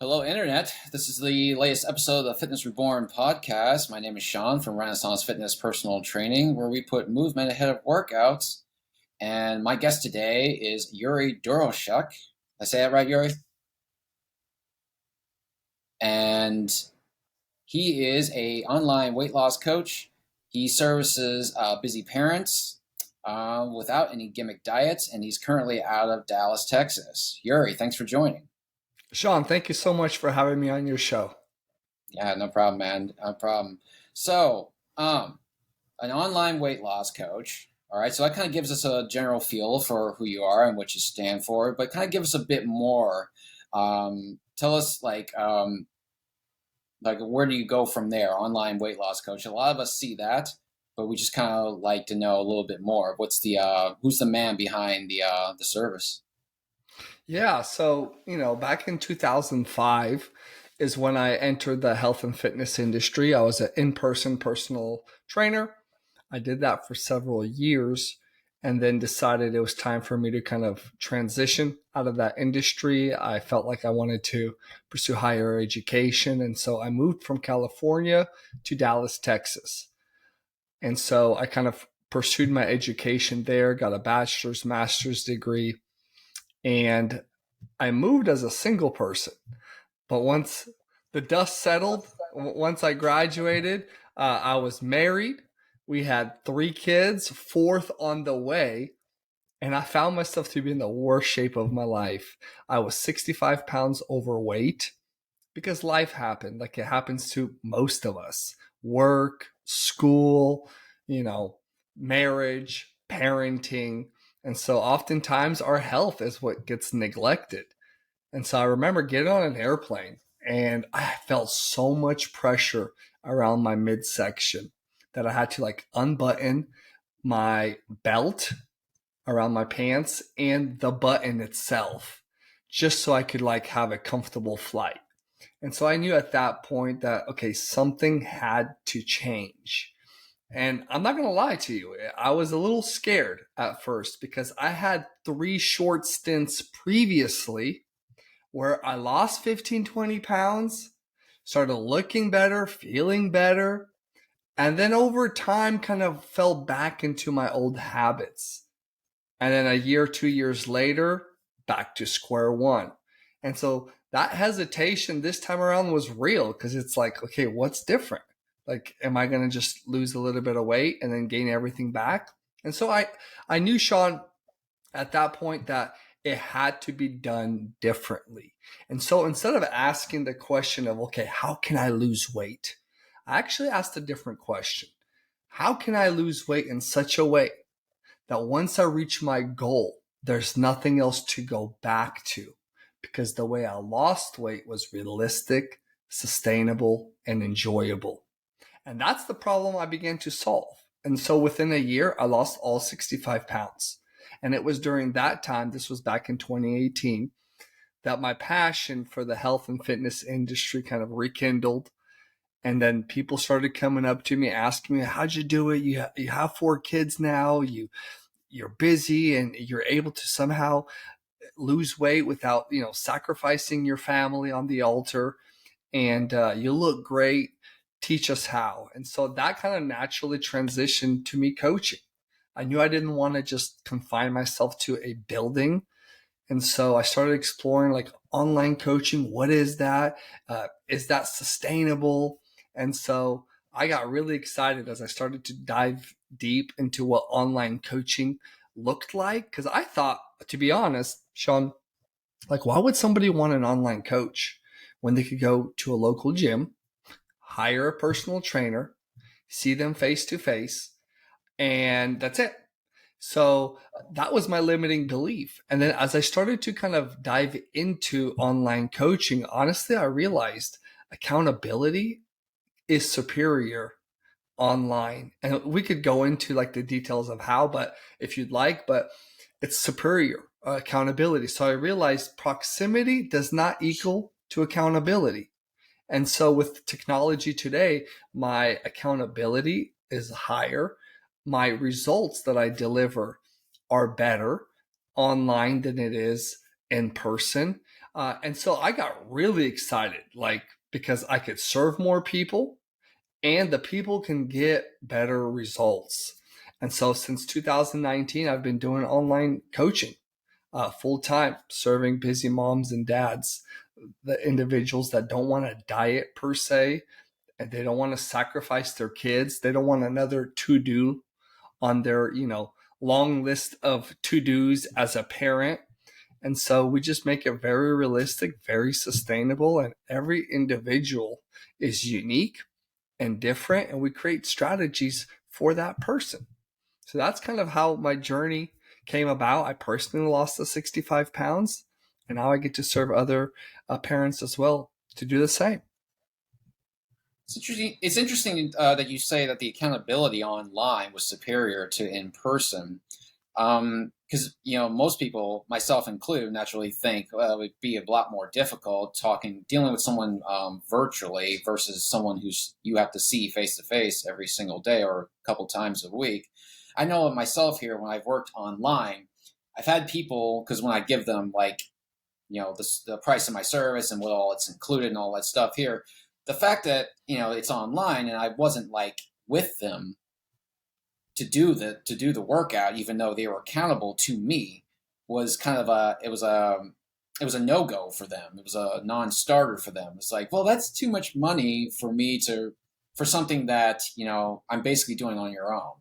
Hello, Internet. This is the latest episode of the Fitness Reborn podcast. My name is Sean from Renaissance Fitness Personal Training, where we put movement ahead of workouts. And my guest today is Yuri Doroshuk. Did I say that right, Yuri? And he is a online weight loss coach. He services busy parents without any gimmick diets, and he's currently out of Dallas, Texas. Yuri, thanks for joining. Sean, thank you so much for having me on your show. Yeah, no problem, man. No problem. So, an online weight loss coach. All right, so that kind of gives us a general feel for who you are and what you stand for, but kind of give us a bit more. Tell us like where do you go from there? Online weight loss coach. A lot of us see that, but we just kind of like to know a little bit more. What's the who's the man behind the service? Yeah, so, back in 2005 is when I entered the health and fitness industry. I was an in-person personal trainer. I did that for several years and then decided it was time for me to kind of transition out of that industry. I felt like I wanted to pursue higher education. And so I moved from California to Dallas, Texas. And so I kind of pursued my education there, got a bachelor's, master's degree, and I moved as a single person. But once the dust settled, once I graduated, I was married. We had 3 kids, fourth on the way, and I found myself to be in the worst shape of my life. I was 65 pounds overweight because life happened, like it happens to most of us. Work, school, you know, marriage, parenting. And so oftentimes our health is what gets neglected. And so I remember getting on an airplane and I felt so much pressure around my midsection that I had to like unbutton my belt around my pants and the button itself just so I could like have a comfortable flight. And so I knew at that point that, okay, something had to change. And I'm not going to lie to you, I was a little scared at first because I had 3 short stints previously where I lost 15, 20 pounds, started looking better, feeling better, and then over time kind of fell back into my old habits. And then a year, 2 years later, back to square one. And so that hesitation this time around was real because it's like, okay, what's different? Like, am I going to just lose a little bit of weight and then gain everything back? And so I knew, Sean, at that point that it had to be done differently. And so instead of asking the question of, okay, how can I lose weight? I actually asked a different question. How can I lose weight in such a way that once I reach my goal, there's nothing else to go back to? Because the way I lost weight was realistic, sustainable, and enjoyable. And that's the problem I began to solve. And so within a year, I lost all 65 pounds. And it was during that time, this was back in 2018, that my passion for the health and fitness industry kind of rekindled. And then people started coming up to me, asking me, how'd you do it? You have 4 kids now. You're busy and you're able to somehow lose weight without, sacrificing your family on the altar. And you look great. Teach us how. And so that kind of naturally transitioned to me coaching. I knew I didn't want to just confine myself to a building. And so I started exploring like online coaching. What is that? Is that sustainable? And so I got really excited as I started to dive deep into what online coaching looked like. Because I thought, to be honest, Sean, like, why would somebody want an online coach when they could go to a local gym, hire a personal trainer, see them face to face, and that's it? So that was my limiting belief. And then as I started to kind of dive into online coaching, honestly, I realized accountability is superior online. And we could go into like the details of how, but if you'd like, but it's superior accountability. So I realized proximity does not equal to accountability. And so with technology today, my accountability is higher. My results that I deliver are better online than it is in person. And so I got really excited, like, because I could serve more people and the people can get better results. And so since 2019, I've been doing online coaching full time, serving busy moms and dads, the individuals that don't want to diet per se, and they don't want to sacrifice their kids. They don't want another to do on their, long list of to dos as a parent. And so we just make it very realistic, very sustainable, and every individual is unique and different, and we create strategies for that person. So that's kind of how my journey came about. I personally lost the 65 pounds, and now I get to serve other parents as well to do the same. It's interesting. It's interesting that you say that the accountability online was superior to in person, because most people, myself included, naturally think, well, it would be a lot more difficult dealing with someone virtually versus someone who's you have to see face to face every single day or a couple times a week. I know of myself here when I've worked online, I've had people, because when I give them like the price of my service and what all it's included and all that stuff here, the fact that it's online and I wasn't like with them to do the workout, even though they were accountable to me, was kind of it was a no-go for them. It was a non-starter for them. It's like, well, that's too much money for me for something that I'm basically doing on your own.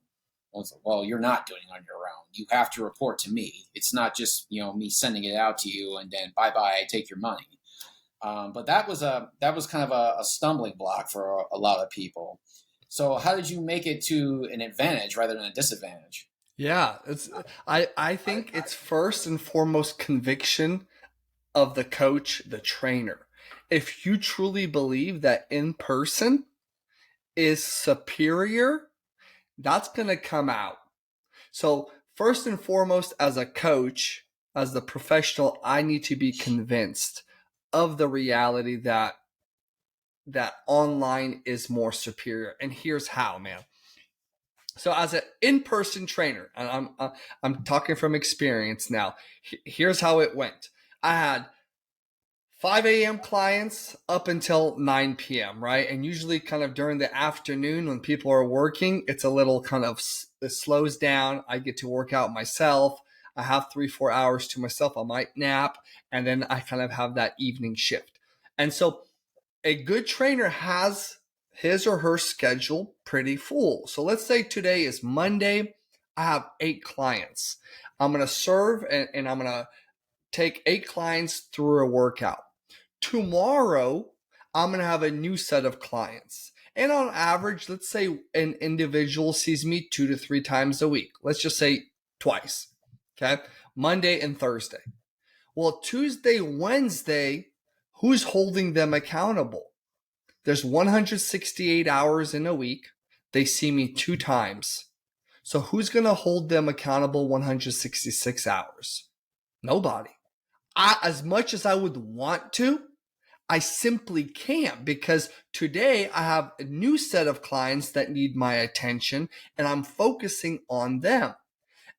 Well, you're not doing it on your own. You have to report to me. It's not just me sending it out to you and then bye bye, I take your money. But that was kind of a stumbling block for a lot of people. So how did you make it to an advantage rather than a disadvantage? Yeah, I think it's first and foremost conviction of the coach, the trainer. If you truly believe that in person is superior, that's going to come out. So first and foremost, as a coach, as the professional, I need to be convinced of the reality that online is more superior. And here's how, man. So as an in-person trainer, and I'm talking from experience now, here's how it went. I had 5 a.m. clients up until 9 p.m., right? And usually kind of during the afternoon when people are working, it's a little kind of, it slows down. I get to work out myself. I have 3-4 hours to myself. I might nap, and then I kind of have that evening shift. And so a good trainer has his or her schedule pretty full. So let's say today is Monday. I have 8 clients. I'm going to serve and I'm going to take 8 clients through a workout. Tomorrow, I'm going to have a new set of clients. And on average, let's say an individual sees me 2 to 3 times a week. Let's just say twice. Okay. Monday and Thursday. Well, Tuesday, Wednesday, who's holding them accountable? There's 168 hours in a week. They see me 2 times. So who's going to hold them accountable 166 hours? Nobody. As much as I would want to, I simply can't, because today I have a new set of clients that need my attention and I'm focusing on them.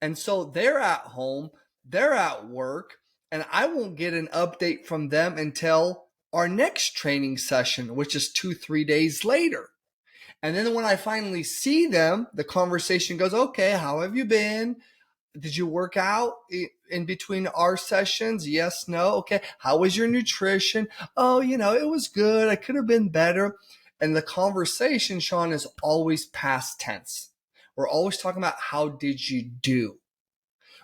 And so they're at home, they're at work, and I won't get an update from them until our next training session, which is 2-3 days later. And then when I finally see them, the conversation goes, okay, how have you been? Did you work out in between our sessions? Yes, no. Okay. How was your nutrition? Oh, it was good. I could have been better. And the conversation, Sean, is always past tense. We're always talking about how did you do?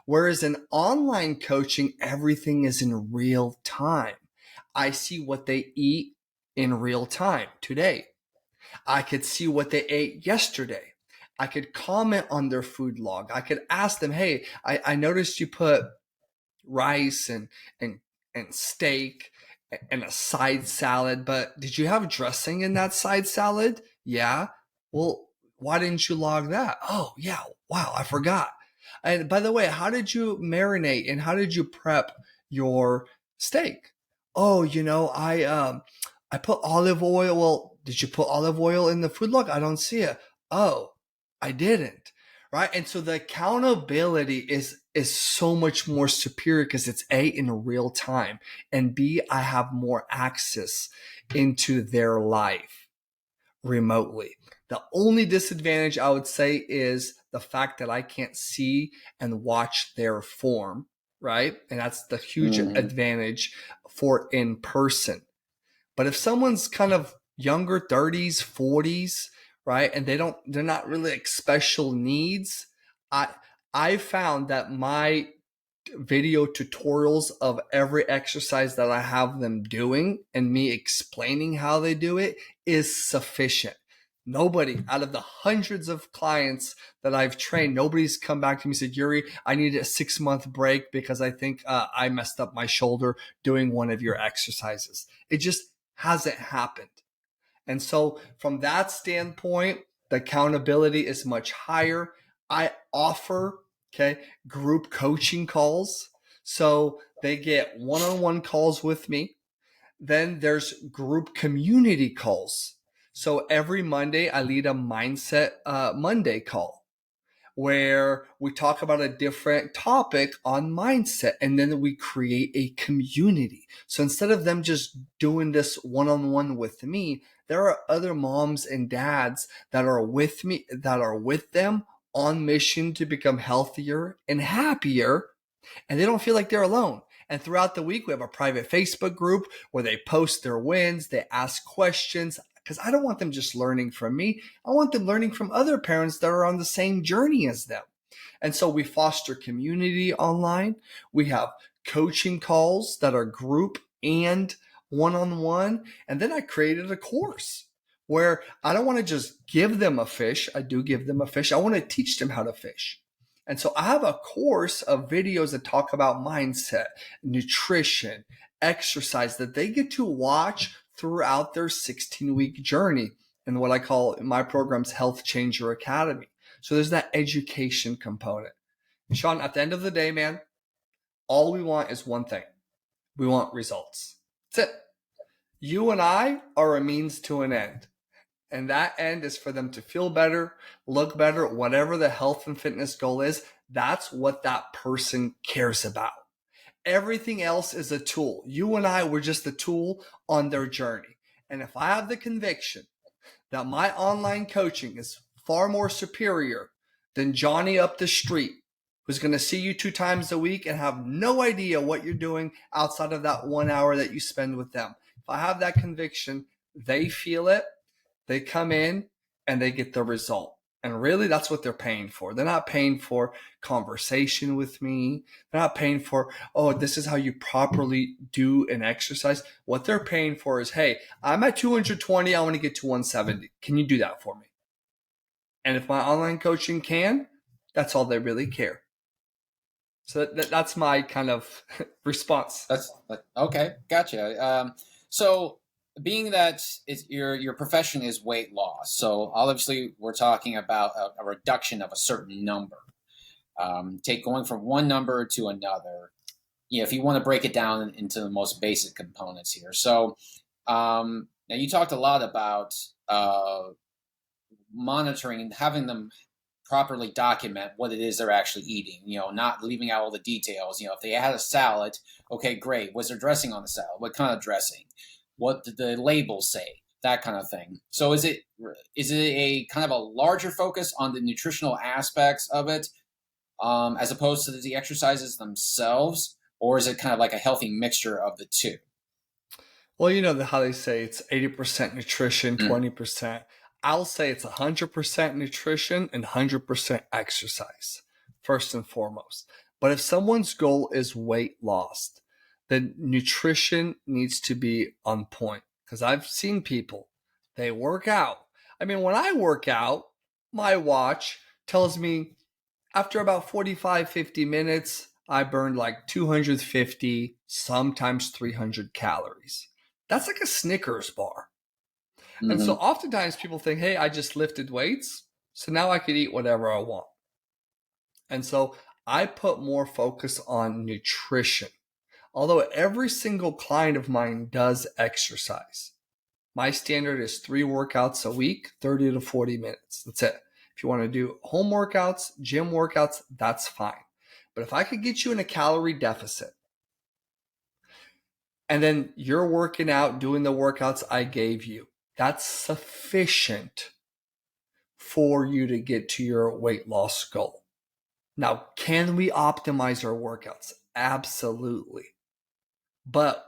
Whereas in online coaching, everything is in real time. I see what they eat in real time today. I could see what they ate yesterday. I could comment on their food log. I could ask them, hey, I noticed you put rice and steak and a side salad, but did you have dressing in that side salad? Yeah. Well, why didn't you log that? Oh, yeah. Wow, I forgot. And by the way, how did you marinate and how did you prep your steak? Oh, I put olive oil. Well, did you put olive oil in the food log? I don't see it. Oh, I didn't. Right. And so the accountability is so much more superior because it's A, in real time, and B, I have more access into their life remotely. The only disadvantage I would say is the fact that I can't see and watch their form, right? And that's the huge Mm-hmm. advantage for in person. But if someone's kind of younger, 30s, 40s, right, and they're not really like special needs, I I found that my video tutorials of every exercise that I have them doing and me explaining how they do it is sufficient. Nobody out of the hundreds of clients that I've trained, nobody's come back to me and said, Yuri, I need a 6-month break because I think I messed up my shoulder doing one of your exercises. It just hasn't happened. And so from that standpoint, the accountability is much higher. I offer, okay, group coaching calls. So they get one-on-one calls with me. Then there's group community calls. So every Monday, I lead a Mindset Monday call where we talk about a different topic on mindset, and then we create a community. So instead of them just doing this one-on-one with me, there are other moms and dads that are with me, that are with them on mission to become healthier and happier, and they don't feel like they're alone. And throughout the week, we have a private Facebook group where they post their wins, they ask questions, because I don't want them just learning from me. I want them learning from other parents that are on the same journey as them. And so we foster community online. We have coaching calls that are group and one-on-one. And then I created a course where I don't want to just give them a fish. I do give them a fish. I want to teach them how to fish. And so I have a course of videos that talk about mindset, nutrition, exercise that they get to watch throughout their 16-week journey in what I call my program's Health Changer Academy. So there's that education component. And Sean, at the end of the day, man, all we want is one thing. We want results. That's it. You and I are a means to an end. And that end is for them to feel better, look better, whatever the health and fitness goal is. That's what that person cares about. Everything else is a tool. You and I were just a tool on their journey. And if I have the conviction that my online coaching is far more superior than Johnny up the street, who's going to see you 2 times a week and have no idea what you're doing outside of that 1 hour that you spend with them. If I have that conviction, they feel it, they come in, and they get the result. And really, that's what they're paying for. They're not paying for conversation with me. They're not paying for, oh, this is how you properly do an exercise. What they're paying for is, hey, I'm at 220. I want to get to 170. Can you do that for me? And if my online coaching can, that's all they really care. So that's my kind of response. That's okay. Gotcha. So being that your profession is weight loss, so obviously we're talking about a reduction of a certain number. Take going from one number to another. You know, if you want to break it down into the most basic components here. So now you talked a lot about monitoring and having them properly document what it is they're actually eating, you know, not leaving out all the details. You know, if they had a salad, okay, great. Was there dressing on the salad? What kind of dressing? What did the labels say? That kind of thing. So is it a kind of a larger focus on the nutritional aspects of it, as opposed to the exercises themselves, or is it kind of like a healthy mixture of the two? Well, you know how they say it's 80% nutrition, 20%. I'll say it's 100% nutrition and 100% exercise, first and foremost. But if someone's goal is weight loss, then nutrition needs to be on point. Because I've seen people, they work out. I mean, when I work out, my watch tells me after about 45, 50 minutes, I burned like 250, sometimes 300 calories. That's like a Snickers bar. Mm-hmm. And so oftentimes people think, hey, I just lifted weights, so now I could eat whatever I want. And so I put more focus on nutrition. Although every single client of mine does exercise. My standard is 3 workouts a week, 30 to 40 minutes. That's it. If you want to do home workouts, gym workouts, that's fine. But if I could get you in a calorie deficit, and then you're working out, doing the workouts I gave you, that's sufficient for you to get to your weight loss goal. Now, can we optimize our workouts? Absolutely. But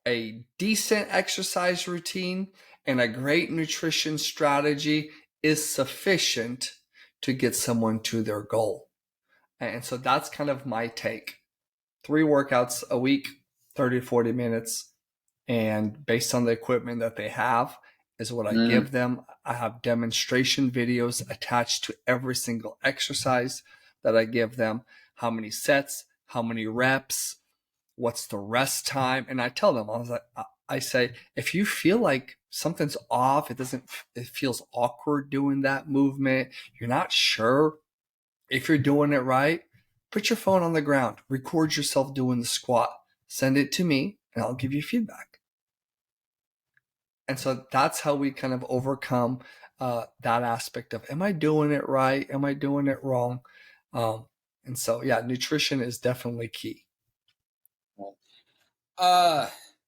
a decent exercise routine and a great nutrition strategy is sufficient to get someone to their goal. And so that's kind of my take. 3 workouts a week, 30 to 40 minutes. And based on the equipment that they have is what I give them. I have demonstration videos attached to every single exercise that I give them. How many sets, how many reps, what's the rest time. And I tell them, I say, if you feel like something's off, it feels awkward doing that movement, you're not sure if you're doing it right, put your phone on the ground, record yourself doing the squat, send it to me, and I'll give you feedback. And so that's how we kind of overcome that aspect of, am I doing it right? Am I doing it wrong? And so, yeah, nutrition is definitely key.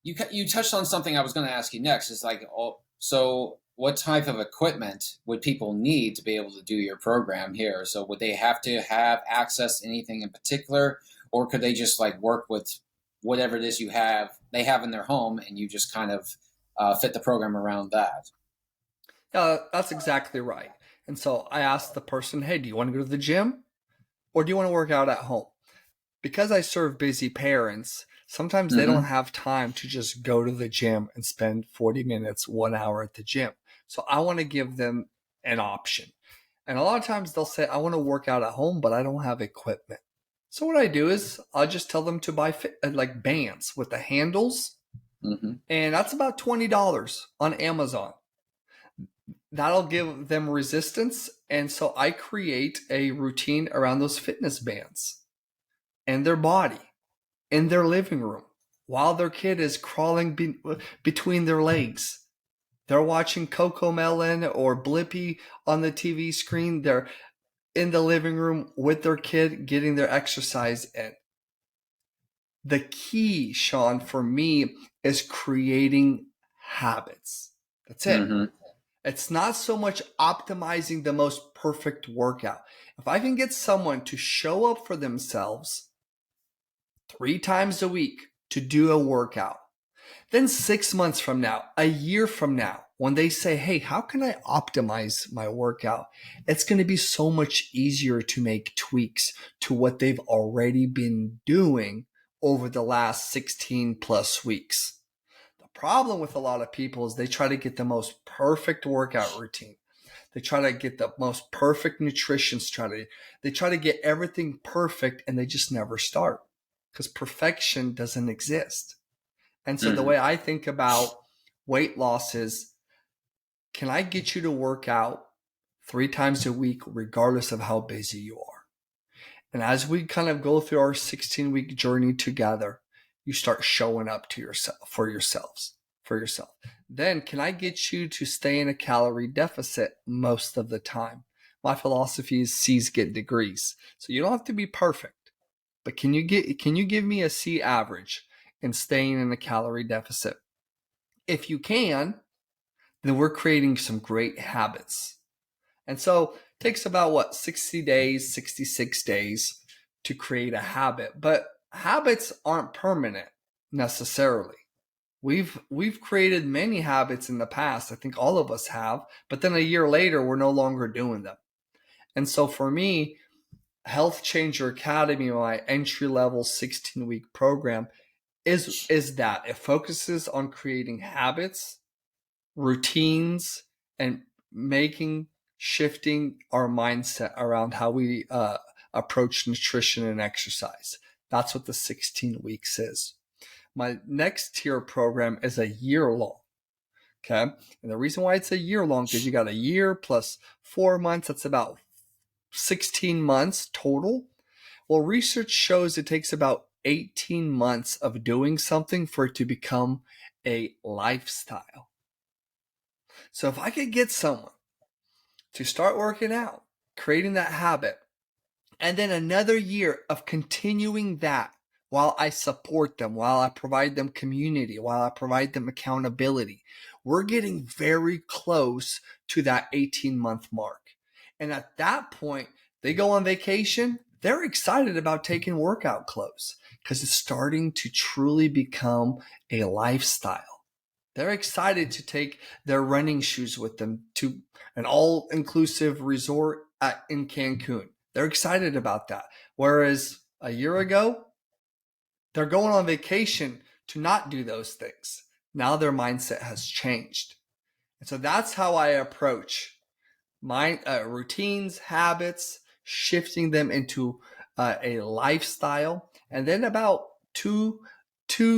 You touched on something I was going to ask you next. Is like, so what type of equipment would people need to be able to do your program here? So would they have to have access to anything in particular, or could they just like work with whatever it is they have in their home, and you just kind of fit the program around that? That's exactly right. And so I asked the person, hey, do you want to go to the gym or do you want to work out at home? Because I serve busy parents, sometimes they don't have time to just go to the gym and spend 40 minutes, 1 hour at the gym. So I want to give them an option. And a lot of times they'll say, I want to work out at home, but I don't have equipment. So what I do is I'll just tell them to buy like bands with the handles. And that's about $20 on Amazon. That'll give them resistance. And so I create a routine around those fitness bands and their body in their living room while their kid is crawling between their legs. They're watching Coco Melon or Blippi on the TV screen. They're in the living room with their kid getting their exercise in. The key, Sean, for me is creating habits. That's it. It's not so much optimizing the most perfect workout. If I can get someone to show up for themselves 3 times a week to do a workout, then 6 months from now, a year from now, when they say, hey, how can I optimize my workout? It's going to be so much easier to make tweaks to what they've already been doing over the last 16 plus weeks. The problem with a lot of people is they try to get the most perfect workout routine. They try to get the most perfect nutrition strategy. They try to get everything perfect and they just never start because perfection doesn't exist. And so the way I think about weight loss is, can I get you to work out 3 times a week regardless of how busy you are? And as we kind of go through our 16-week journey together, you start showing up to yourself for yourself. Then can I get you to stay in a calorie deficit most of the time? My philosophy is C's get degrees. So you don't have to be perfect, but can you give me a C average in staying in a calorie deficit? If you can, then we're creating some great habits. And so it takes about 60 days, 66 days to create a habit, but habits aren't permanent necessarily. We've created many habits in the past. I think all of us have, but then a year later, we're no longer doing them. And so for me, Health Changer Academy, my entry-level 16-week program, is that it focuses on creating habits, routines, and shifting our mindset around how we approach nutrition and exercise. That's what the 16 weeks is. My next tier program is a year long. Okay. And the reason why it's a year long is you got a year plus 4 months. That's about 16 months total. Well, research shows it takes about 18 months of doing something for it to become a lifestyle. So if I could get someone to start working out, creating that habit, And then another year of continuing that while I support them, while I provide them community, while I provide them accountability. We're getting very close to that 18-month mark. And at that point, they go on vacation. They're excited about taking workout clothes because it's starting to truly become a lifestyle. They're excited to take their running shoes with them to an all-inclusive resort in Cancun. They're excited about that. Whereas a year ago, they're going on vacation to not do those things. Now their mindset has changed. And so that's how I approach my routines, habits, shifting them into a lifestyle. And then about two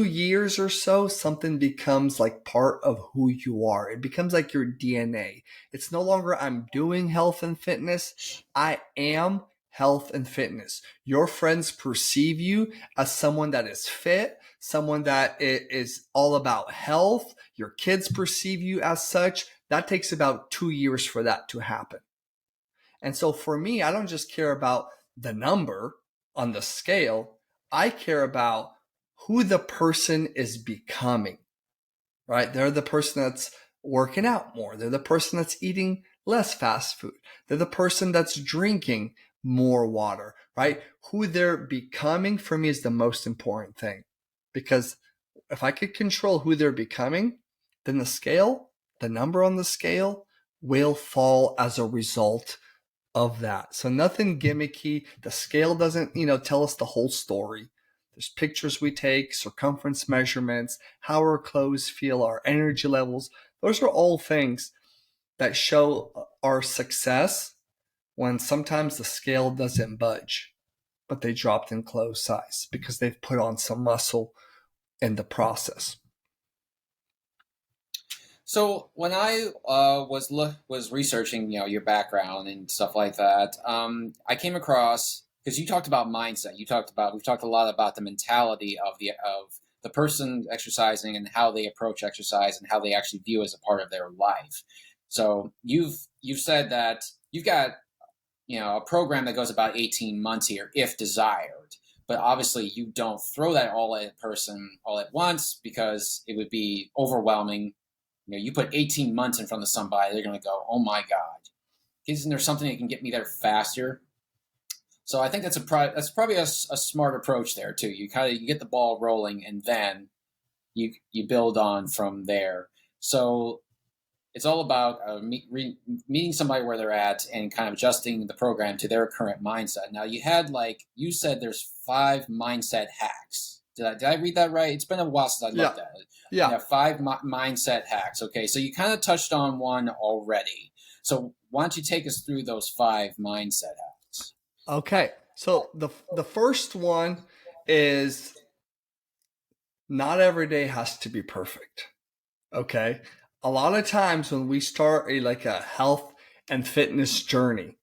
years or so, something becomes like part of who you are. It becomes like your DNA. It's no longer I'm doing health and fitness. I am health and fitness. Your friends perceive you as someone that is fit, someone that is all about health. Your kids perceive you as such. That takes about 2 years for that to happen. And so for me, I don't just care about the number on the scale. I care about who the person is becoming, right? They're the person that's working out more. They're the person that's eating less fast food. They're the person that's drinking more water, right? Who they're becoming for me is the most important thing. Because if I could control who they're becoming, then the number on the scale will fall as a result of that. So nothing gimmicky. The scale doesn't, tell us the whole story. There's pictures we take, circumference measurements, how our clothes feel, our energy levels. Those are all things that show our success when sometimes the scale doesn't budge, but they dropped in clothes size because they've put on some muscle in the process. So when I was researching, your background and stuff like that, I came across, because you talked about mindset. We've talked a lot about the mentality of the person exercising and how they approach exercise and how they actually view it as a part of their life. So you've said that you've got a program that goes about 18 months here, if desired. But obviously, you don't throw that all at a person all at once because it would be overwhelming. You put 18 months in front of somebody, they're going to go, "Oh my God, isn't there something that can get me there faster?" So I think that's probably a smart approach there too. You get the ball rolling, and then you build on from there. So it's all about meeting somebody where they're at and kind of adjusting the program to their current mindset. Now you said there's 5 mindset hacks. Did I read that right? It's been a while since I looked at it. Yeah. You have 5 mindset hacks. Okay, so you kind of touched on one already. So why don't you take us through those 5 mindset hacks? Okay, so the first one is not every day has to be perfect. Okay, a lot of times when we start a health and fitness journey,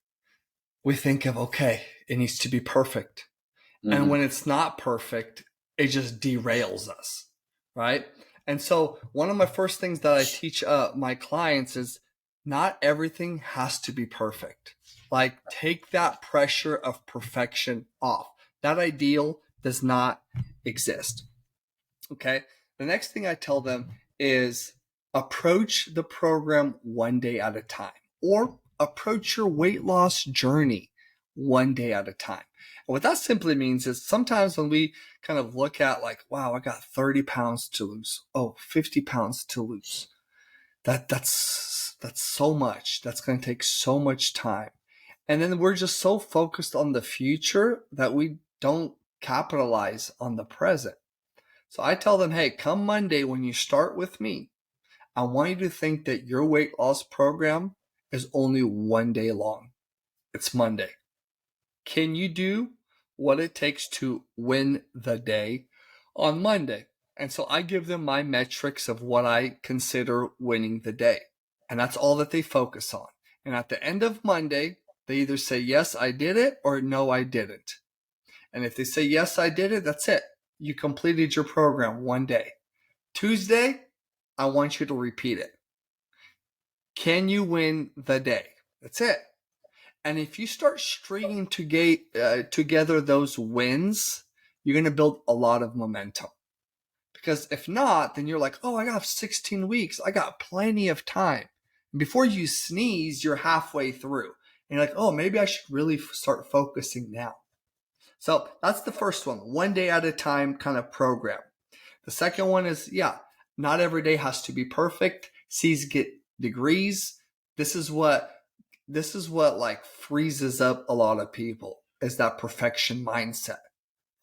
we think of, okay, it needs to be perfect. Mm-hmm. And when it's not perfect, it just derails us, right? And so one of my first things that I teach my clients is not everything has to be perfect. Like, take that pressure of perfection off. That ideal does not exist. Okay. The next thing I tell them is approach the program one day at a time, or approach your weight loss journey one day at a time. And what that simply means is sometimes when we kind of look at wow, I got 30 pounds to lose. Oh, 50 pounds to lose. That's so much. That's going to take so much time. And then we're just so focused on the future that we don't capitalize on the present. So I tell them, hey, come Monday when you start with me, I want you to think that your weight loss program is only one day long. It's Monday. Can you do what it takes to win the day on Monday? And so I give them my metrics of what I consider winning the day. And that's all that they focus on. And at the end of Monday, they either say, yes, I did it, or no, I didn't. And if they say, yes, I did it, that's it. You completed your program one day. Tuesday, I want you to repeat it. Can you win the day? That's it. And if you start stringing together those wins, you're going to build a lot of momentum. Because if not, then you're like, oh, I got 16 weeks. I got plenty of time. And before you sneeze, you're halfway through. And you're like, oh, maybe I should really start focusing now. So that's the first one, 1 day at a time kind of program. The second one is, not every day has to be perfect. C's get degrees. This is what like freezes up a lot of people, is that perfection mindset.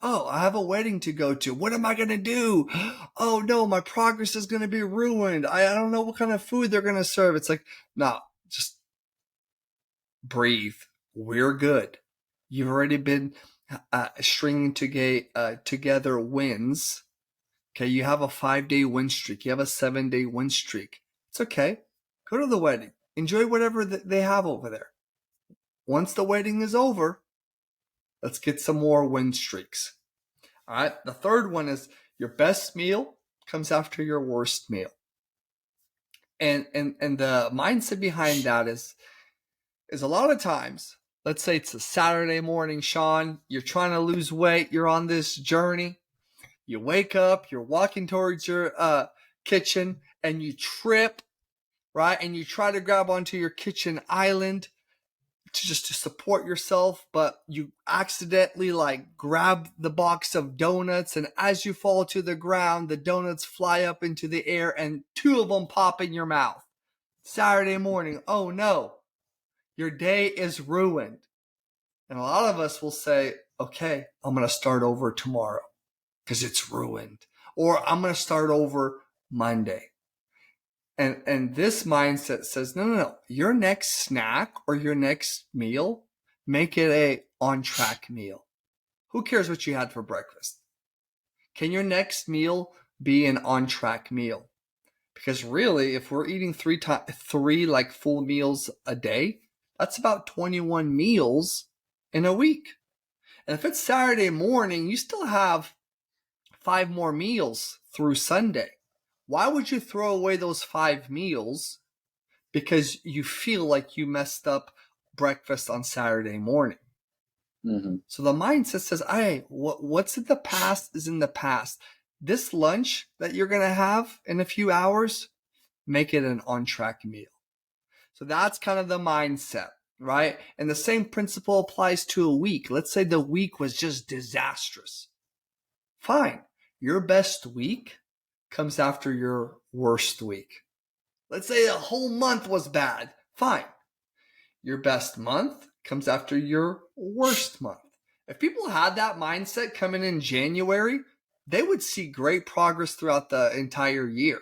Oh, I have a wedding to go to. What am I going to do? Oh no, my progress is going to be ruined. I don't know what kind of food they're going to serve. It's like, no, just breathe. We're good. You've already been stringing together wins. Okay, you have a 5-day win streak. You have a 7-day win streak. It's okay. Go to the wedding. Enjoy whatever they have over there. Once the wedding is over, let's get some more win streaks. All right. The third one is your best meal comes after your worst meal. And the mindset behind that is a lot of times, let's say it's a Saturday morning, Sean, you're trying to lose weight. You're on this journey. You wake up, you're walking towards your kitchen and you trip, right? And you try to grab onto your kitchen island to support yourself, but you accidentally like grab the box of donuts, and as you fall to the ground, the donuts fly up into the air and 2 of them pop in your mouth. Saturday morning, oh no, your day is ruined. And a lot of us will say, okay, I'm going to start over tomorrow because it's ruined. Or I'm going to start over Monday. And this mindset says, no. Your next snack or your next meal, make it a on-track meal. Who cares what you had for breakfast? Can your next meal be an on-track meal? Because really, if we're eating three like full meals a day, that's about 21 meals in a week. And if it's Saturday morning, you still have 5 more meals through Sunday. Why would you throw away those 5 meals because you feel like you messed up breakfast on Saturday morning? Mm-hmm. So the mindset says, hey, what's in the past is in the past. This lunch that you're going to have in a few hours, make it an on-track meal. So that's kind of the mindset, right? And the same principle applies to a week. Let's say the week was just disastrous. Fine. Your best week comes after your worst week. Let's say the whole month was bad. Fine. Your best month comes after your worst month. If people had that mindset coming in January, they would see great progress throughout the entire year.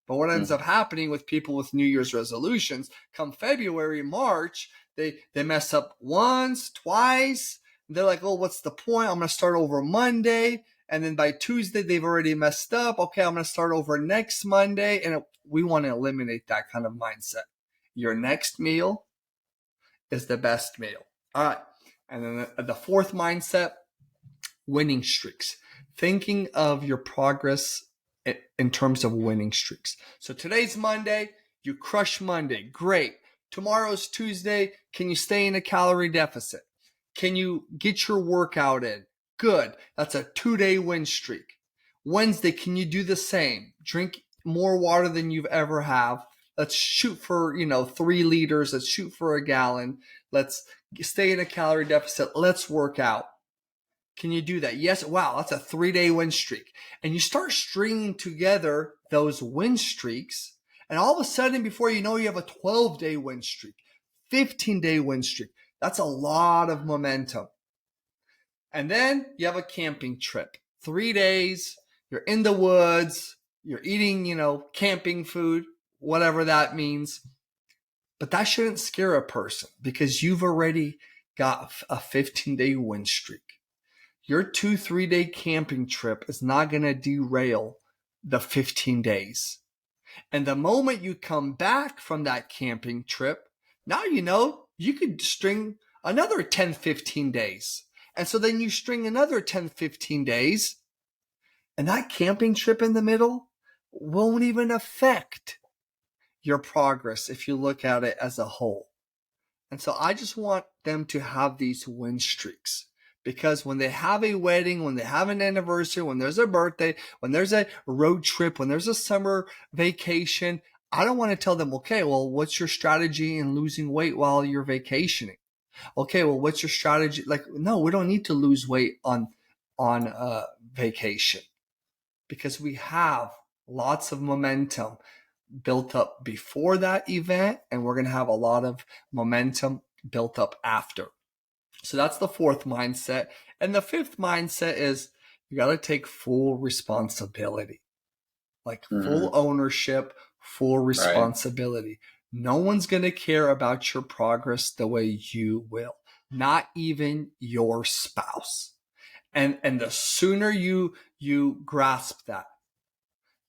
But what ends up happening with people with New Year's resolutions, come February, March, they mess up once, twice. They're like, oh, what's the point? I'm going to start over Monday. And then by Tuesday, they've already messed up. Okay, I'm going to start over next Monday. And we want to eliminate that kind of mindset. Your next meal is the best meal. All right. And then the fourth mindset, winning streaks. Thinking of your progress in terms of winning streaks. So today's Monday, you crush Monday. Great. Tomorrow's Tuesday. Can you stay in a calorie deficit? Can you get your workout in? Good. That's a 2-day win streak. Wednesday, can you do the same? Drink more water than you've ever have. Let's shoot for, 3 liters. Let's shoot for a gallon. Let's stay in a calorie deficit. Let's work out. Can you do that? Yes. Wow. That's a 3-day win streak. And you start stringing together those win streaks. And all of a sudden, before you know, you have a 12-day win streak, 15-day win streak. That's a lot of momentum. And then you have a camping trip. 3 days, you're in the woods, you're eating, camping food, whatever that means. But that shouldn't scare a person because you've already got a 15-day win streak. Your 2-3-day camping trip is not going to derail the 15 days. And the moment you come back from that camping trip, now you could string another 10, 15 days. And so then you string another 10, 15 days, and that camping trip in the middle won't even affect your progress if you look at it as a whole. And so I just want them to have these win streaks. Because when they have a wedding, when they have an anniversary, when there's a birthday, when there's a road trip, when there's a summer vacation, I don't want to tell them, okay, well, what's your strategy in losing weight while you're vacationing? Okay, well, what's your strategy? Like, no, we don't need to lose weight on vacation, because we have lots of momentum built up before that event, and we're going to have a lot of momentum built up after. So that's the fourth mindset. And the fifth mindset is you got to take full responsibility, like full ownership, full responsibility. Right. No one's going to care about your progress the way you will, not even your spouse. And the sooner you grasp that,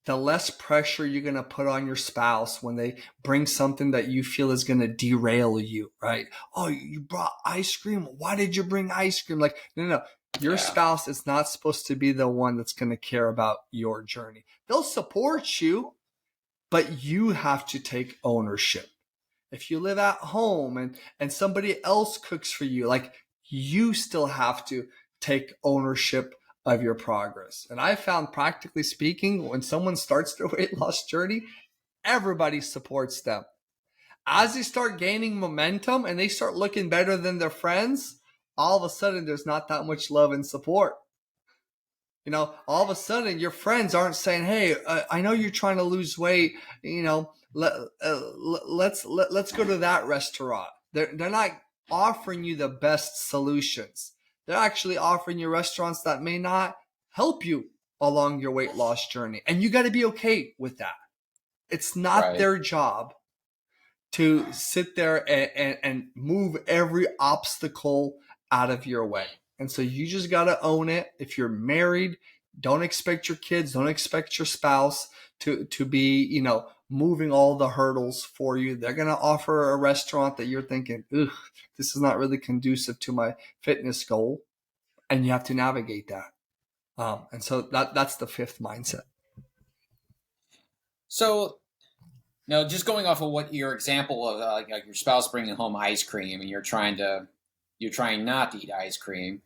the less pressure you're going to put on your spouse when they bring something that you feel is going to derail you, right? Oh, you brought ice cream. Why did you bring ice cream? Like, no. Your spouse is not supposed to be the one that's going to care about your journey. They'll support you, but you have to take ownership. If you live at home and somebody else cooks for you, like, you still have to take ownership of your progress. And I found, practically speaking, when someone starts their weight loss journey, everybody supports them. As they start gaining momentum and they start looking better than their friends, all of a sudden there's not that much love and support. You know, all of a sudden your friends aren't saying, hey, I know you're trying to lose weight, you know, let's go to that restaurant. They're not offering you the best solutions. They're actually offering you restaurants that may not help you along your weight loss journey. And you got to be okay with that. It's not their job to sit there and move every obstacle out of your way. And so you just got to own it. If you're married, don't expect your kids, don't expect your spouse to be, you know, moving all the hurdles for you. They're going to offer a restaurant that you're thinking, ugh, this is not really conducive to my fitness goal. And you have to navigate that. And so that's the fifth mindset. So, now, just going off of what your example of like your spouse bringing home ice cream and you're trying not to eat ice cream.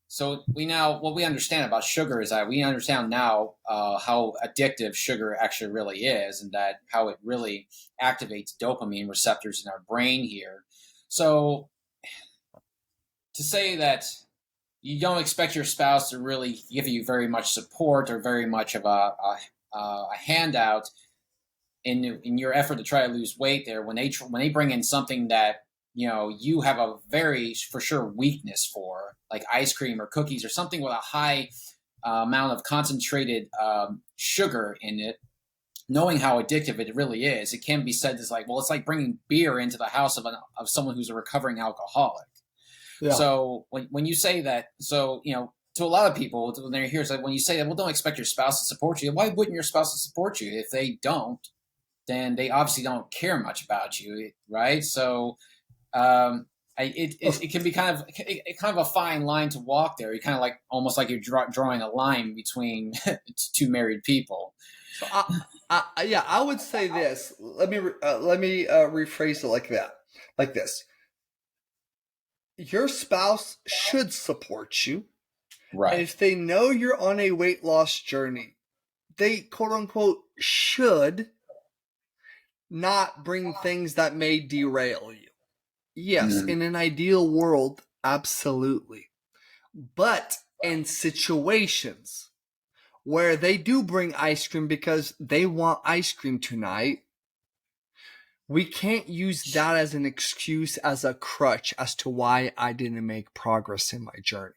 So what we understand about sugar is that we understand now how addictive sugar actually really is, and that how it really activates dopamine receptors in our brain here. So to say that you don't expect your spouse to really give you very much support or very much of a handout in your effort to try to lose weight there, when they bring in something that, you know, you have a very, for sure, weakness for, like ice cream or cookies or something with a high amount of concentrated sugar in it, knowing how addictive it really is, it can be said as like, well, it's like bringing beer into the house of someone who's a recovering alcoholic. Yeah. So when you say that, so, you know, to a lot of people, when they're here, it's like, when you say that, well, don't expect your spouse to support you. Why wouldn't your spouse support you? If they don't, then they obviously don't care much about you, right? So it can be kind of a fine line to walk there. You kind of like almost like you're drawing a line between two married people. So I would say this. Let me rephrase it like this. Your spouse should support you, right? And if they know you're on a weight loss journey, they quote unquote should not bring things that may derail you. Yes, in an ideal world, absolutely. But in situations where they do bring ice cream because they want ice cream tonight, we can't use that as an excuse, as a crutch as to why I didn't make progress in my journey.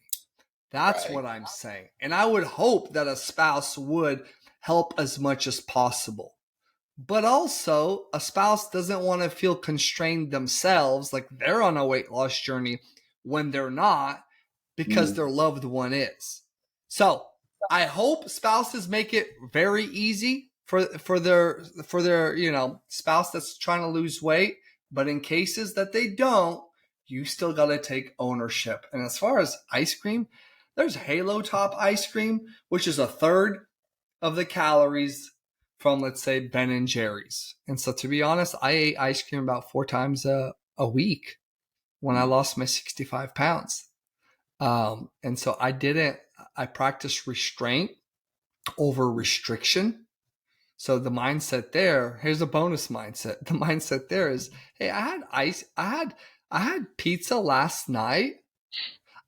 That's what I'm saying. And I would hope that a spouse would help as much as possible. But also, a spouse doesn't want to feel constrained themselves, like they're on a weight loss journey when they're not, because their loved one is. So I hope spouses make it very easy for their spouse that's trying to lose weight. But in cases that they don't, you still got to take ownership. And as far as ice cream, there's Halo Top ice cream, which is a third of the calories from, let's say, Ben and Jerry's. And so, to be honest, I ate ice cream about 4 times a a week when I lost my 65 pounds. And so I practiced restraint over restriction. So the mindset there, here's a bonus mindset. The mindset there is, hey, I had pizza last night.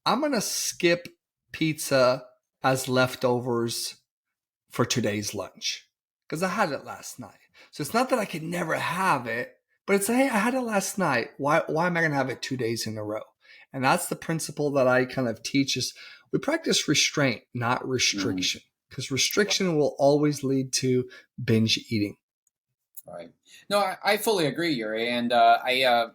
I'm going to skip pizza as leftovers for today's lunch because I had it last night. So it's not that I could never have it, but it's, hey, I had it last night. Why am I going to have it 2 days in a row? And that's the principle that I kind of teach is we practice restraint, not restriction, because restriction will always lead to binge eating. Right. No, I fully agree, Yuri. And I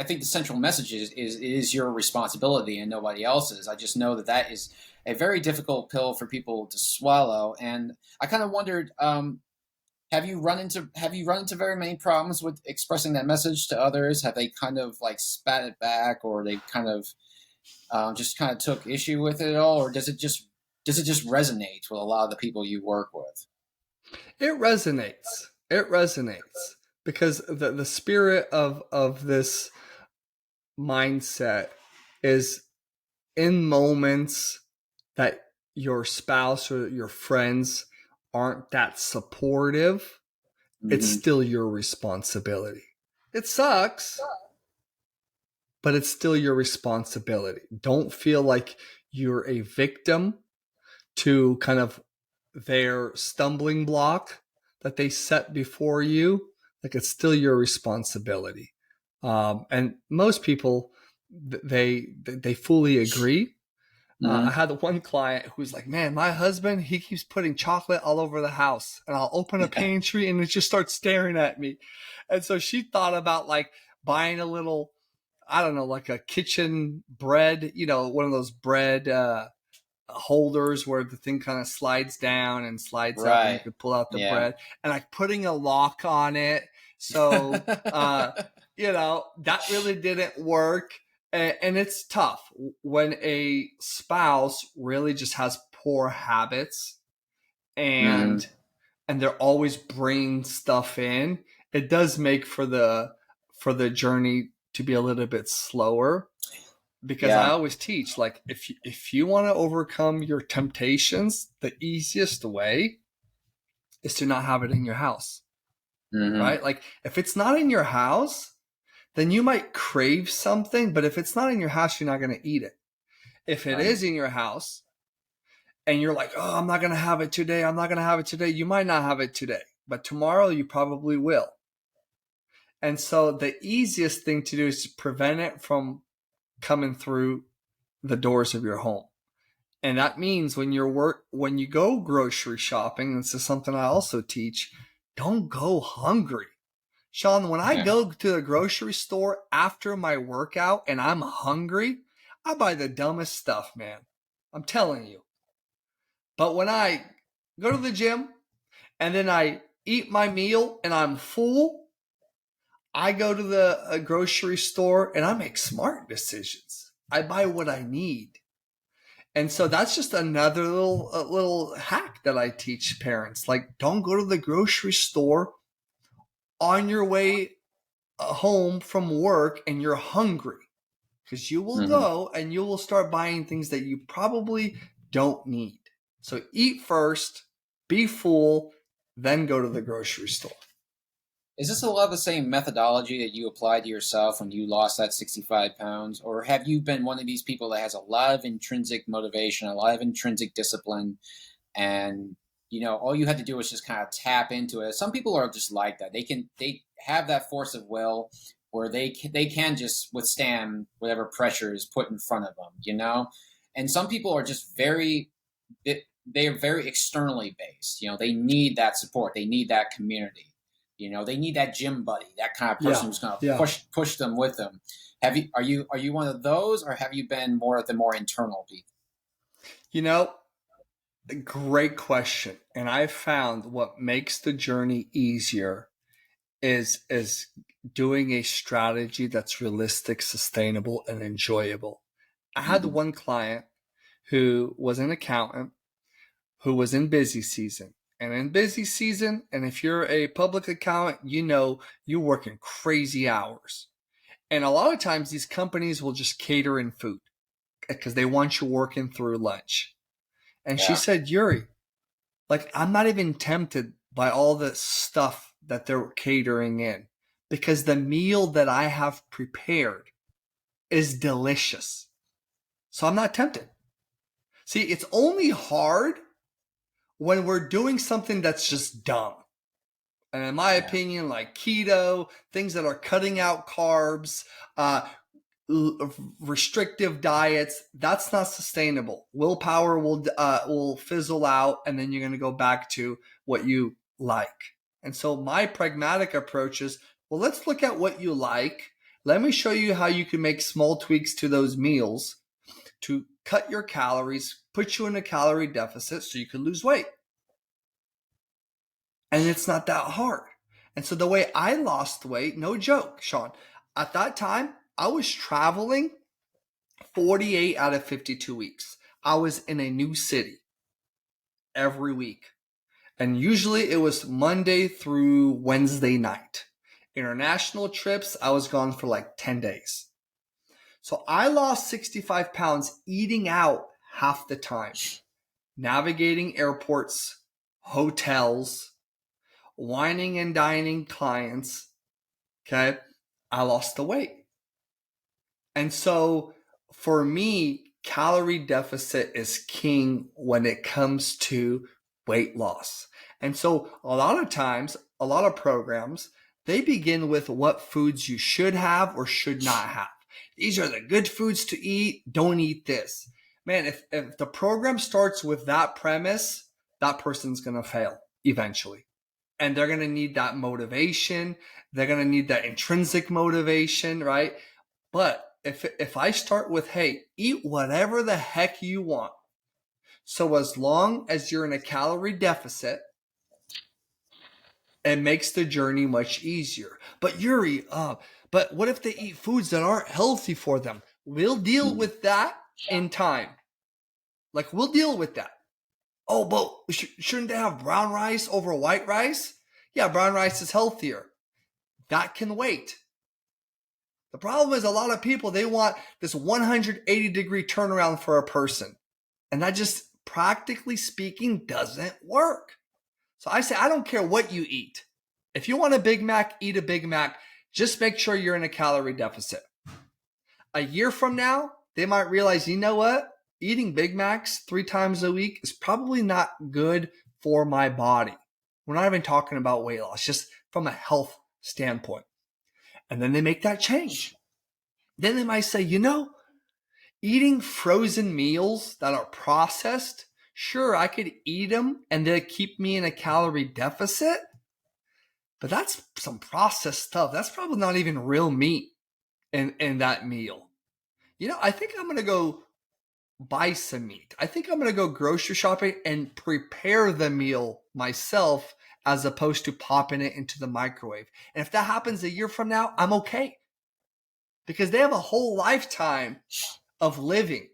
think the central message is your responsibility and nobody else's. I just know that is a very difficult pill for people to swallow. And I kind of wondered, have you run into very many problems with expressing that message to others? Have they kind of like spat it back, or they kind of just kind of took issue with it at all, or does it just resonate with a lot of the people you work with? It resonates. It resonates because the spirit of this mindset is in moments that your spouse or your friends aren't that supportive, it's still your responsibility. It sucks, but it's still your responsibility. Don't feel like you're a victim to kind of their stumbling block that they set before you. Like, it's still your responsibility. And most people, they fully agree. I had one client who's like, man, my husband, he keeps putting chocolate all over the house, and I'll open a pantry and it just starts staring at me. And so she thought about like buying a little, I don't know, like a kitchen bread, one of those bread holders where the thing kind of slides down and slides up and you could pull out the bread, and like putting a lock on it. So, that really didn't work. And it's tough when a spouse really just has poor habits and they're always bringing stuff in. It does make for the journey to be a little bit slower, because I always teach, like, if you want to overcome your temptations, the easiest way is to not have it in your house, right? Like, if it's not in your house, then you might crave something, but if it's not in your house, you're not going to eat it. If it is in your house and you're like, oh, I'm not going to have it today, you might not have it today, but tomorrow you probably will. And so the easiest thing to do is to prevent it from coming through the doors of your home. And that means when you go grocery shopping, this is something I also teach, don't go hungry. Sean, when I go to the grocery store after my workout and I'm hungry, I buy the dumbest stuff, man. I'm telling you. But when I go to the gym and then I eat my meal and I'm full, I go to the grocery store and I make smart decisions. I buy what I need. And so that's just another little hack that I teach parents. Like, don't go to the grocery store on your way home from work and you're hungry, because you will go and you will start buying things that you probably don't need. So eat first, be full, then go to the grocery store. Is this a lot of the same methodology that you applied to yourself when you lost that 65 pounds? Or have you been one of these people that has a lot of intrinsic motivation, a lot of intrinsic discipline, and all you had to do was just kind of tap into it? Some people are just like that. They have that force of will where they can just withstand whatever pressure is put in front of them, And some people are just they are very externally based. They need that support. They need that community. They need that gym buddy, that kind of person who's going to push them with them. Are you one of those, or have you been more of the more internal people? Great question. And I found what makes the journey easier is doing a strategy that's realistic, sustainable, and enjoyable. I had one client who was an accountant who was in busy season, And in busy season, and if you're a public accountant, you know you're working crazy hours. And a lot of times these companies will just cater in food because they want you working through lunch. And she Yeah. said, Yuri, like, I'm not even tempted by all the stuff that they're catering in because the meal that I have prepared is delicious. So I'm not tempted. See, it's only hard when we're doing something that's just dumb. And in my opinion, like keto, things that are cutting out carbs, restrictive diets, that's not sustainable. Willpower will fizzle out, and then you're going to go back to what you like. And so my pragmatic approach is, well, let's look at what you like. Let me show you how you can make small tweaks to those meals to cut your calories, put you in a calorie deficit so you can lose weight. And it's not that hard. And so the way I lost weight, no joke, Sean, at that time, I was traveling 48 out of 52 weeks. I was in a new city every week. And usually it was Monday through Wednesday night. International trips, I was gone for like 10 days. So I lost 65 pounds eating out half the time, navigating airports, hotels, wining and dining clients. Okay. I lost the weight. And so for me, calorie deficit is king when it comes to weight loss. And so a lot of times, a lot of programs, they begin with what foods you should have or should not have. These are the good foods to eat. Don't eat this. Man, if the program starts with that premise, that person's going to fail eventually. And they're going to need that motivation. They're going to need that intrinsic motivation, right? But if I start with, hey, eat whatever the heck you want. So as long as you're in a calorie deficit, it makes the journey much easier. But Yuri, but what if they eat foods that aren't healthy for them? We'll deal with that in time. Like, we'll deal with that. Oh, but shouldn't they have brown rice over white rice? Yeah, brown rice is healthier. That can wait. The problem is a lot of people, they want this 180-degree turnaround for a person. And that just, practically speaking, doesn't work. So I say, I don't care what you eat. If you want a Big Mac, eat a Big Mac. Just make sure you're in a calorie deficit. A year from now, they might realize, you know what? Eating Big Macs 3 times a week is probably not good for my body. We're not even talking about weight loss, just from a health standpoint. And then they make that change. Then they might say, you know, eating frozen meals that are processed, sure, I could eat them and they'll keep me in a calorie deficit. But that's some processed stuff. That's probably not even real meat in that meal. You know, I think I'm going to go buy some meat. I think I'm going to go grocery shopping and prepare the meal myself as opposed to popping it into the microwave. And if that happens a year from now, I'm okay. Because they have a whole lifetime of living.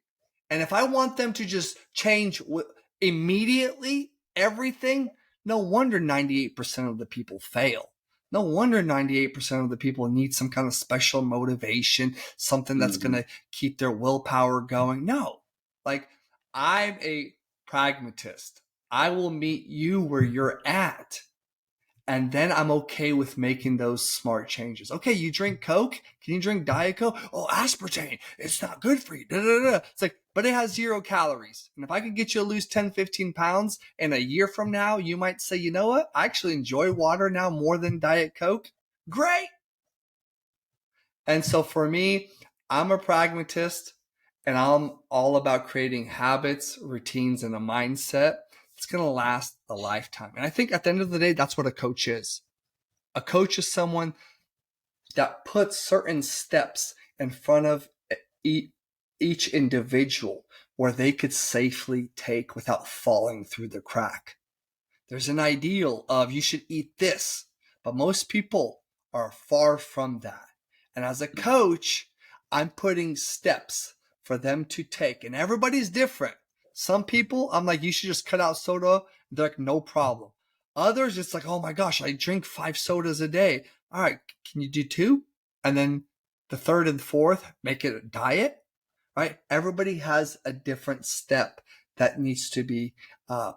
And if I want them to just change immediately everything, no wonder 98% of the people fail. No wonder 98% of the people need some kind of special motivation, something that's going to keep their willpower going. No, like, I'm a pragmatist. I will meet you where you're at. And then I'm okay with making those smart changes. Okay, you drink Coke? Can you drink Diet Coke? Oh, aspartame. It's not good for you. Da, da, da. It's like, but it has 0 calories. And if I could get you to lose 10, 15 pounds, and a year from now, you might say, you know what? I actually enjoy water now more than Diet Coke. Great. And so for me, I'm a pragmatist, and I'm all about creating habits, routines, and a mindset. It's going to last a lifetime. And I think at the end of the day, that's what a coach is. A coach is someone that puts certain steps in front of each individual where they could safely take without falling through the crack. There's an ideal of you should eat this, but most people are far from that. And as a coach, I'm putting steps for them to take. And everybody's different. Some people, I'm like, you should just cut out soda. They're like, no problem. Others, it's like, oh my gosh, I drink 5 sodas a day. All right, can you do 2? And then the third and fourth, make it a diet, right? Everybody has a different step that needs to be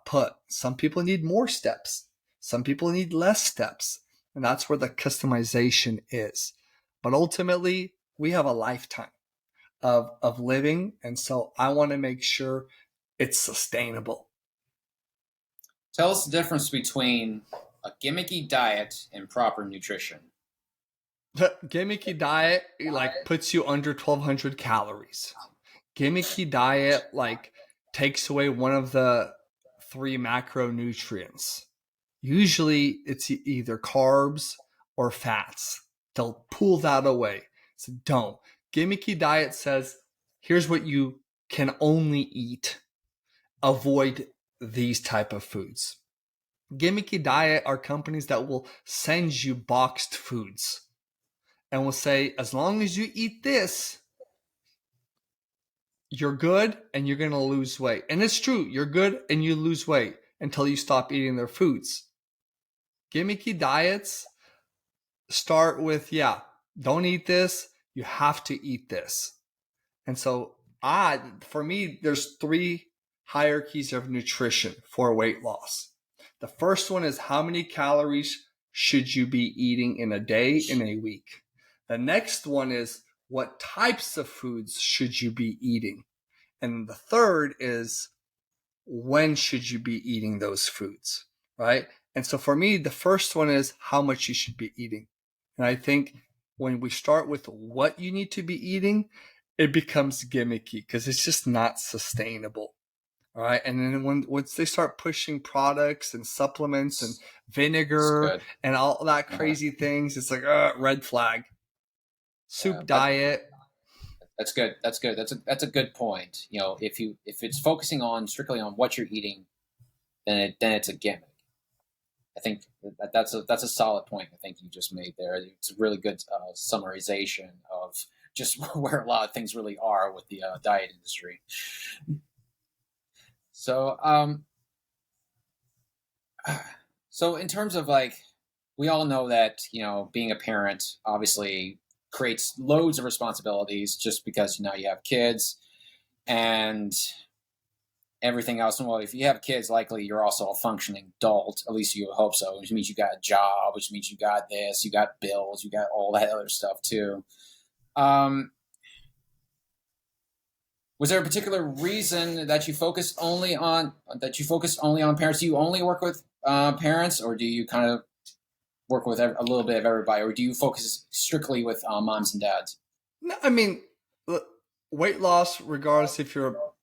put. Some people need more steps. Some people need less steps. And that's where the customization is. But ultimately, we have a lifetime of living. And so I want to make sure it's sustainable. Tell us the difference between a gimmicky diet and proper nutrition. The gimmicky diet like puts you under 1,200 calories. Gimmicky diet like takes away one of the 3 macronutrients. Usually it's either carbs or fats. They'll pull that away. So don't. Gimmicky diet says, here's what you can only eat. Avoid these type of foods. Gimmicky diet are companies that will send you boxed foods and will say, as long as you eat this, you're good and you're going to lose weight. And it's true. You're good and you lose weight until you stop eating their foods. Gimmicky diets start with, don't eat this. You have to eat this. And so for me, there's 3 hierarchies of nutrition for weight loss. The first one is how many calories should you be eating in a day, in a week? The next one is what types of foods should you be eating? And the third is when should you be eating those foods, right? And so for me, the first one is how much you should be eating. And I think when we start with what you need to be eating, it becomes gimmicky because it's just not sustainable. All right. And then once they start pushing products and supplements and vinegar and all that crazy things, it's like, red flag. Soup diet. That's good. That's good. That's a good point. If it's focusing on strictly on what you're eating, then it's a gimmick. I think that's a solid point. I think you just made there. It's a really good summarization of just where a lot of things really are with the diet industry. So, so in terms of we all know that being a parent obviously creates loads of responsibilities just because you have kids and everything else. And well, if you have kids, likely you're also a functioning adult. At least you hope so. Which means you got a job. Which means you got this. You got bills. You got all that other stuff too. Was there a particular reason that you focused only on parents? Do you only work with parents, or do you kind of work with a little bit of everybody, or do you focus strictly with moms and dads? No, I mean, weight loss, regardless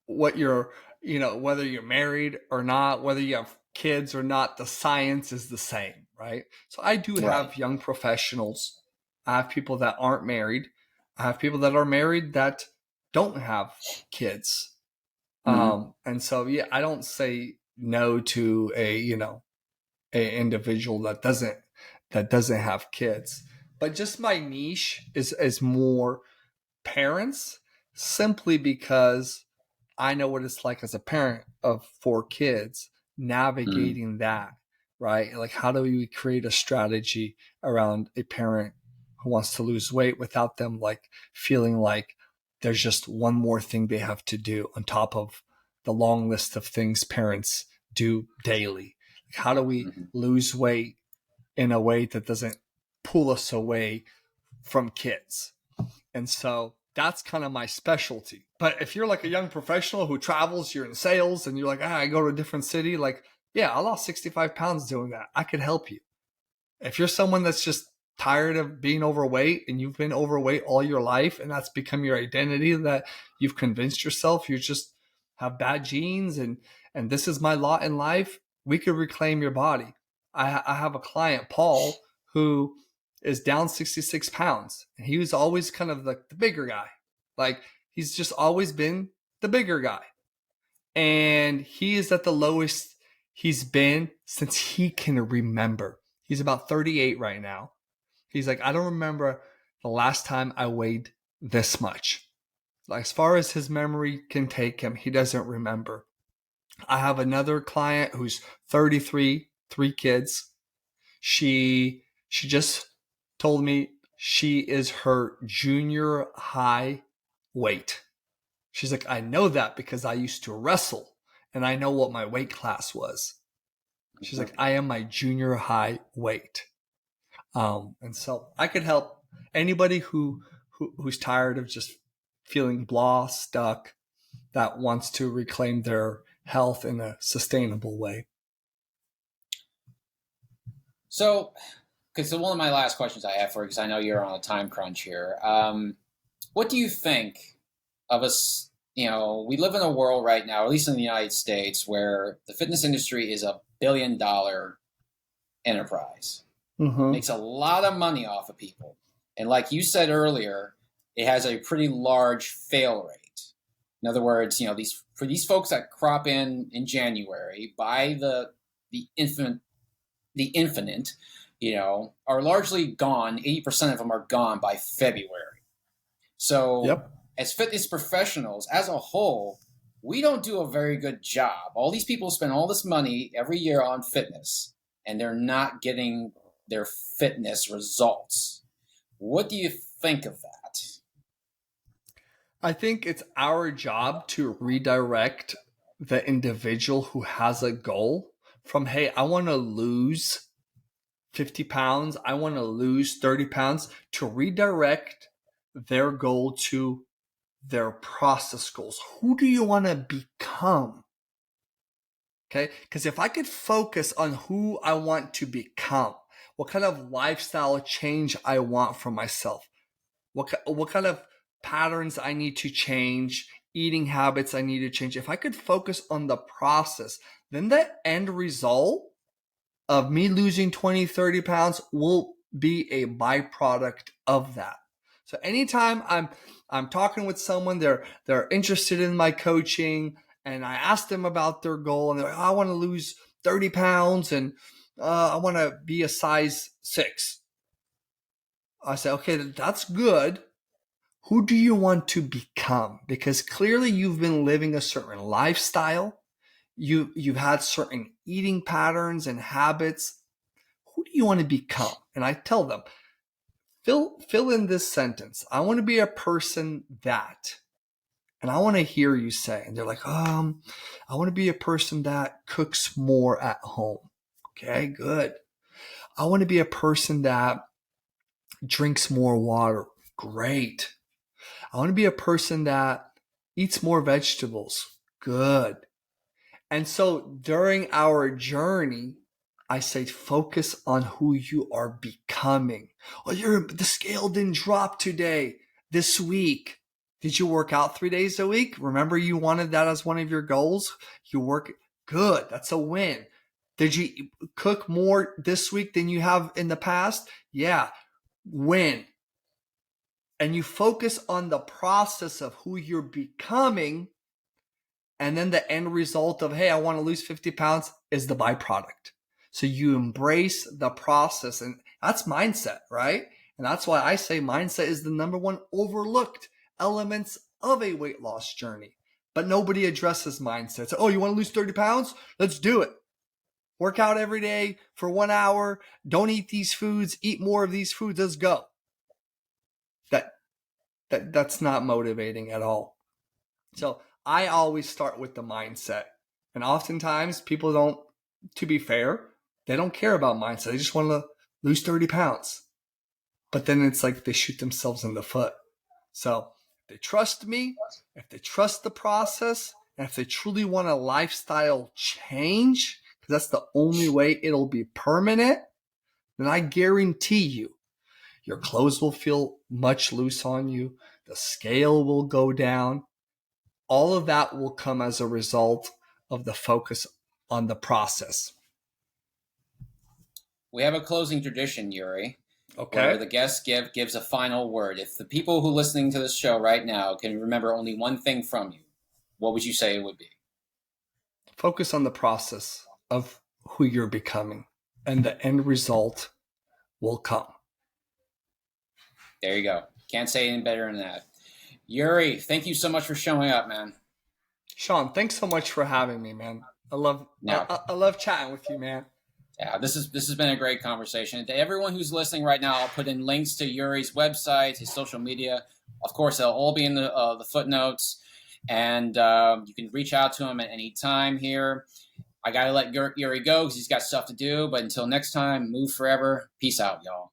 whether you're married or not, whether you have kids or not, the science is the same, right? So I do have young professionals. I have people that aren't married. I have people that are married that don't have kids. And so, I don't say no to a individual that doesn't have kids, but just my niche is more parents, simply because I know what it's like as a parent of 4 kids navigating that, right? Like, how do we create a strategy around a parent who wants to lose weight without them feeling like there's just one more thing they have to do on top of the long list of things parents do daily? How do we lose weight in a way that doesn't pull us away from kids? And so that's kind of my specialty. But if you're like a young professional who travels, you're in sales, and you're like, I go to a different city, I lost 65 pounds doing that. I could help you. If you're someone that's just tired of being overweight and you've been overweight all your life and that's become your identity, that you've convinced yourself you just have bad genes and this is my lot in life, we could reclaim your body. I have a client, Paul, who is down 66 pounds, and he was always kind of the bigger guy. He's just always been the bigger guy. And he is at the lowest he's been since he can remember. He's about 38 right now. He's like, I don't remember the last time I weighed this much. As far as his memory can take him, he doesn't remember. I have another client who's 33, 3 kids. She just told me she is her junior high weight. She's like, I know that because I used to wrestle and I know what my weight class was. She's like, I am my junior high weight. And so I could help anybody who's tired of just feeling blah, stuck, that wants to reclaim their health in a sustainable way. So, because one of my last questions I have for you, because I know you're on a time crunch here. What do you think of us? You know, we live in a world right now, at least in the United States, where the fitness industry is $1 billion enterprise. Mm-hmm. Makes a lot of money off of people. And like you said earlier, it has a pretty large fail rate. In other words, for these folks that crop in January, buy the infinite, are largely gone. 80% of them are gone by February. So Yep. As fitness professionals, as a whole, we don't do a very good job. All these people spend all this money every year on fitness, and they're not getting their fitness results. What do you think of that? I think it's our job to redirect the individual who has a goal from, hey, I want to lose 50 pounds, I want to lose 30 pounds, to redirect their goal to their process goals. Who do you want to become? Okay, because if I could focus on who I want to become, what kind of lifestyle change I want for myself, what kind of patterns I need to change, eating habits I need to change. If I could focus on the process, then the end result of me losing 20, 30 pounds will be a byproduct of that. So anytime I'm talking with someone, they're interested in my coaching, and I ask them about their goal, and they're like, oh, I want to lose 30 pounds and I want to be a size 6. I say, okay, that's good. Who do you want to become? Because clearly you've been living a certain lifestyle. You've had certain eating patterns and habits. Who do you want to become? And I tell them, fill in this sentence. I want to be a person that, and I want to hear you say, and they're like, I want to be a person that cooks more at home. Okay, good. I want to be a person that drinks more water. Great. I want to be a person that eats more vegetables. Good. And so during our journey, I say, focus on who you are becoming. Oh, the scale didn't drop today, this week. Did you work out 3 days a week? Remember, you wanted that as one of your goals. You work good. That's a win. Did you cook more this week than you have in the past? Yeah, win. And you focus on the process of who you're becoming. And then the end result of, hey, I want to lose 50 pounds is the byproduct. So you embrace the process, and that's mindset, right? And that's why I say mindset is the number one overlooked elements of a weight loss journey. But nobody addresses mindset. So, oh, you want to lose 30 pounds? Let's do it. Work out every day for 1 hour. Don't eat these foods. Eat more of these foods. Let's go. That's not motivating at all. So I always start with the mindset. And oftentimes people don't, to be fair, they don't care about mindset. They just want to lose 30 pounds. But then it's like they shoot themselves in the foot. So if they trust me, if they trust the process, and if they truly want a lifestyle change, because that's the only way it'll be permanent, then I guarantee you, your clothes will feel much loose on you. The scale will go down. All of that will come as a result of the focus on the process. We have a closing tradition, Yuri, Okay. where the guest gives a final word. If the people who are listening to this show right now can remember only one thing from you, what would you say it would be? Focus on the process of who you're becoming, and the end result will come. There you go. Can't say any better than that. Yuri, thank you so much for showing up, man. Sean, thanks so much for having me, man. I love chatting with you, man. Yeah, this has been a great conversation. To everyone who's listening right now, I'll put in links to Yuri's website, his social media. Of course, they'll all be in the footnotes, and you can reach out to him at any time here. I got to let Yuri go because he's got stuff to do. But until next time, move forever. Peace out, y'all.